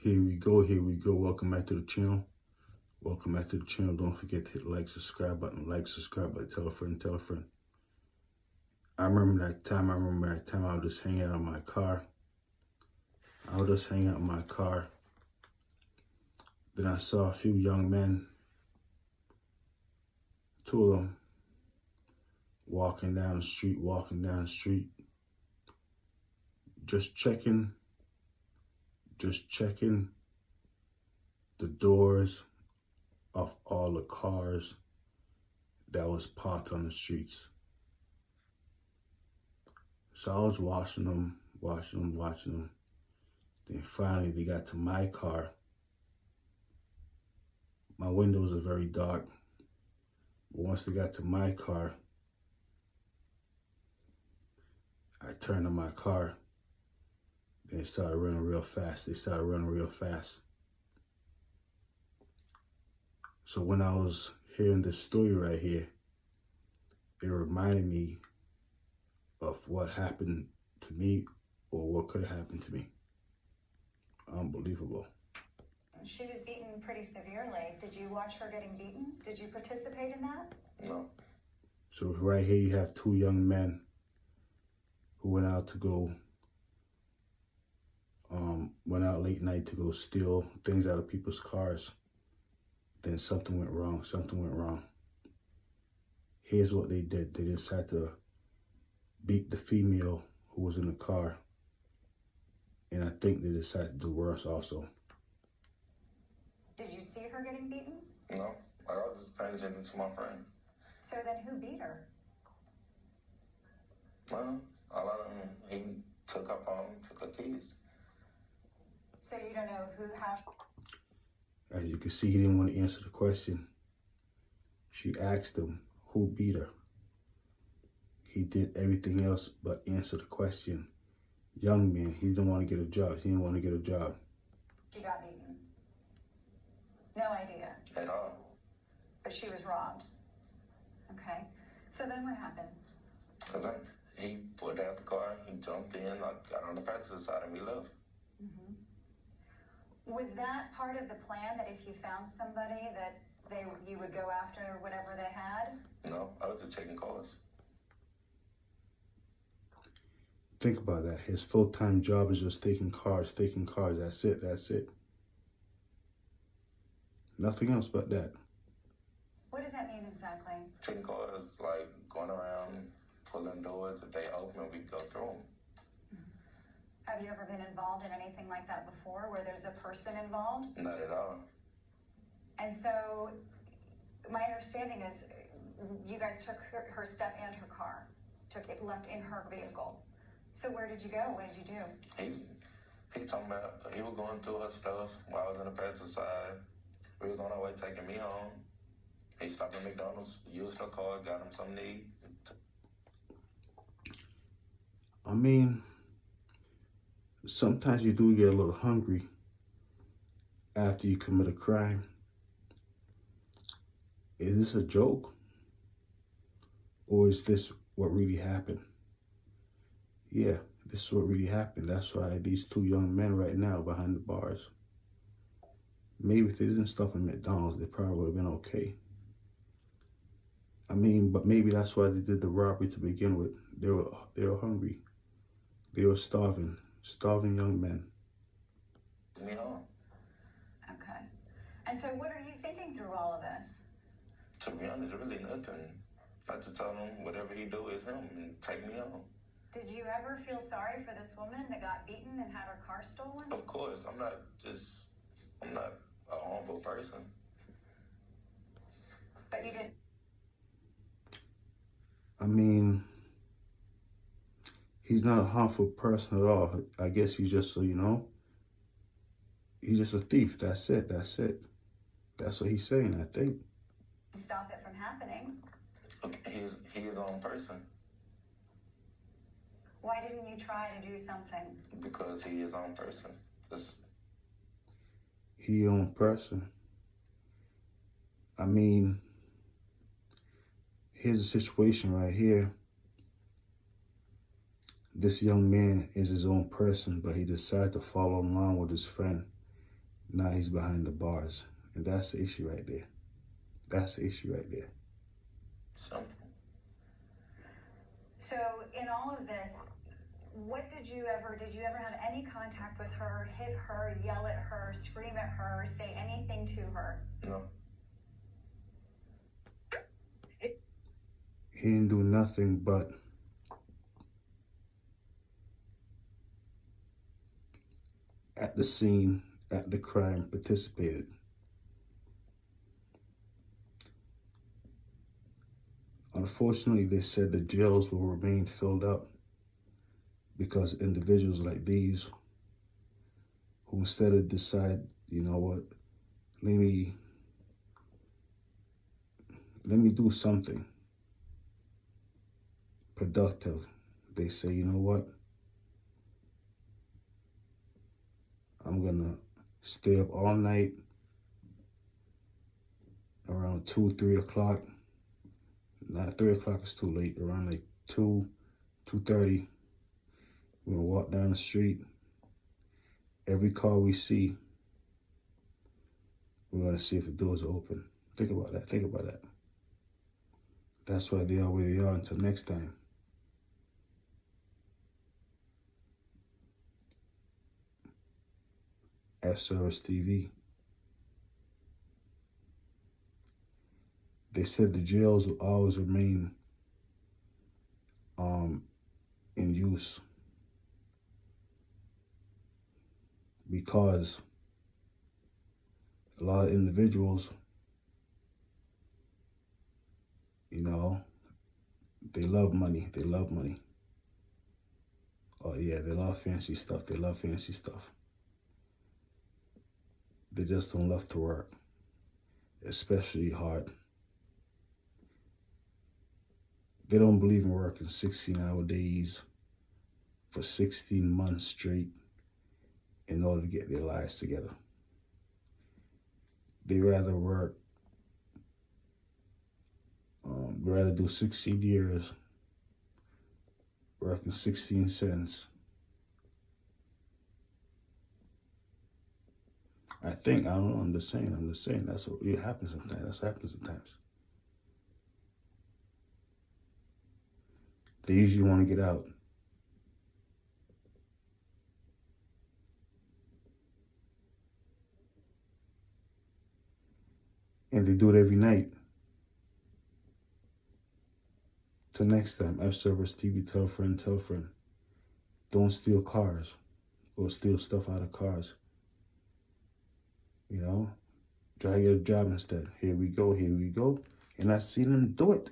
Here we go, here we go. Welcome back to the channel. Welcome back to the channel. Don't forget to hit the like, subscribe button, tell a friend, tell a friend. I remember that time I was just hanging out in my car. Then I saw a few young men, two of them, walking down the street, just checking the doors of all the cars that was parked on the streets. So I was watching them. Then finally they got to my car. My windows are very dark. But once they got to my car, I turned on my car. Then they started running real fast. So when I was hearing this story right here, it reminded me of what happened to me or what could have happened to me. Unbelievable. She was beaten pretty severely. Did you watch her getting beaten? Did you participate in that? No. So right here you have two young men who went out late night to go steal things out of people's cars. Then something went wrong. Here's what they did. They just had to beat the female who was in the car. And I think they decided to do worse also. Did you see her getting beaten? No. I was just paying attention to my friend. So then who beat her? Well, a lot of them, he took up on, took the keys. So you don't know who, how? As you can see, he didn't want to answer the question. She asked him who beat her. He did everything else but answer the question. Young man, he didn't want to get a job. She got beaten. No idea. At all. But she was robbed. Okay. So then what happened? Cause then he pulled out the car, he jumped in, I got on the passenger side and we left. Mm-hmm. Was that part of the plan that if you found somebody that you would go after whatever they had? No, I was just checking cars. Think about that. His full-time job is just taking cars. That's it. Nothing else but that. What does that mean exactly? Checking cars, like going around, pulling doors. If they open, we go through them. Have you ever been involved in anything like that before, where there's a person involved? Not at all. And so, my understanding is, you guys took her stuff and her car, left in her vehicle. So where did you go? What did you do? He talking about, he was going through her stuff while I was in the passenger side. We was on our way taking me home. He stopped at McDonald's, used her car, got him something to eat. I mean, sometimes you do get a little hungry after you commit a crime. Is this a joke? Or is this what really happened? Yeah, this is what really happened. That's why these two young men right now behind the bars. Maybe if they didn't stop at McDonald's, they probably would have been okay. I mean, but maybe that's why they did the robbery to begin with. They were hungry. They were starving young men. Me home. Okay. And so what are you thinking through all of this? To be honest, really nothing. I just tell him whatever he do is him and take me home. Did you ever feel sorry for this woman that got beaten and had her car stolen? Of course, I'm not a harmful person. But you didn't. I mean, he's not a harmful person at all. I guess he's just, he's just a thief. That's it. That's what he's saying, I think. Stop it from happening. Okay, he is his own person. Why didn't you try to do something? Because he is his own person. He own person. I mean, here's a situation right here. This young man is his own person, but he decided to follow along with his friend Now he's behind the bars. And that's the issue right there. That's the issue right there. Simple. So in all of this, did you ever have any contact with her, hit her, yell at her, scream at her, say anything to her? No. He didn't do nothing but at the scene, at the crime, participated. Unfortunately, they said the jails will remain filled up because individuals like these who instead of decide, you know what, let me do something productive. They say, you know what, I'm gonna stay up all night around 2, 3 o'clock. Not 3 o'clock is too late. Around like 2, 2:30, we're gonna walk down the street. Every car we see, we're gonna see if the doors are open. Think about that. Think about that. That's why they are where they are until next time. F Service TV. They said the jails will always remain in use because a lot of individuals, you know, they love money. They love money. Oh yeah, they love fancy stuff. They love fancy stuff. They just don't love to work, especially hard. They don't believe in working 16-hour days for 16 months straight in order to get their lives together. They rather work, rather do 16 years working 16 cents. I don't know, I'm just saying, that's what happens sometimes. That's what happens sometimes. They usually want to get out. And they do it every night. Till next time, F Service TV, tell a friend, tell a friend. Don't steal cars or steal stuff out of cars. You know, try to get a job instead. Here we go. And I've seen them do it.